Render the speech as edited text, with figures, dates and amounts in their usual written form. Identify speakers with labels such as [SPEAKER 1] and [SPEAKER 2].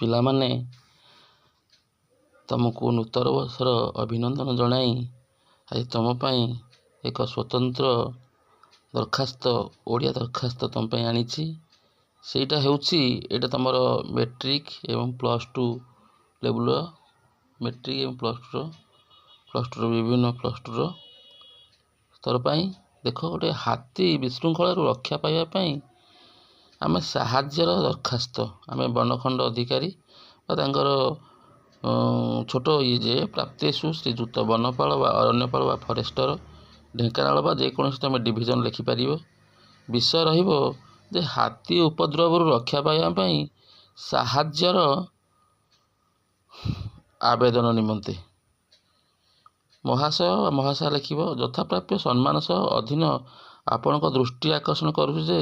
[SPEAKER 1] ପିଲାମାନେ ତୁମକୁ ନୂତନ ବର୍ଷର ଅଭିନନ୍ଦନ ଜଣାଇ ଆଜି ତୁମ ପାଇଁ ଏକ ସ୍ୱତନ୍ତ୍ର ଦରଖାସ୍ତ ଓଡ଼ିଆ ଦରଖାସ୍ତ ତୁମ ପାଇଁ ଆଣିଛି। ସେଇଟା ହେଉଛି ଏଇଟା ତୁମର ମେଟ୍ରିକ୍ ଏବଂ +2 ଲେବୁଲ୍ର ମେଟ୍ରିକ୍ ଏବଂ +2ର ବିଭିନ୍ନ +2ର ସ୍ତର ପାଇଁ। ଦେଖ, ଗୋଟେ ହାତୀ ବିଶୃଙ୍ଖଳାରୁ ରକ୍ଷା ପାଇବା ପାଇଁ ଆମେ ସାହାଯ୍ୟର ଦରଖାସ୍ତ ଆମେ ବନଖଣ୍ଡ ଅଧିକାରୀ ବା ତାଙ୍କର ଛୋଟ ଯେ ପ୍ରାପ୍ତେଷୁ ଶ୍ରୀଯୁକ୍ତ ବନପାଳ ବା ଅରଣ୍ୟପାଳ ବା ଫରେଷ୍ଟର ଢେଙ୍କାନାଳ ବା ଯେକୌଣସି ତୁମେ ଡିଭିଜନ୍ ଲେଖିପାରିବ। ବିଷୟ ରହିବ ଯେ ହାତୀ ଉପଦ୍ରବରୁ ରକ୍ଷା ପାଇବା ପାଇଁ ସାହାଯ୍ୟର ଆବେଦନ ନିମନ୍ତେ ମହାଶୟ ବା ମହାଶୟା ଲେଖିବ। ଯଥାପ୍ରାପ୍ୟ ସମ୍ମାନ ସହ ଅଧୀନ ଆପଣଙ୍କ ଦୃଷ୍ଟି ଆକର୍ଷଣ କରୁଛୁ ଯେ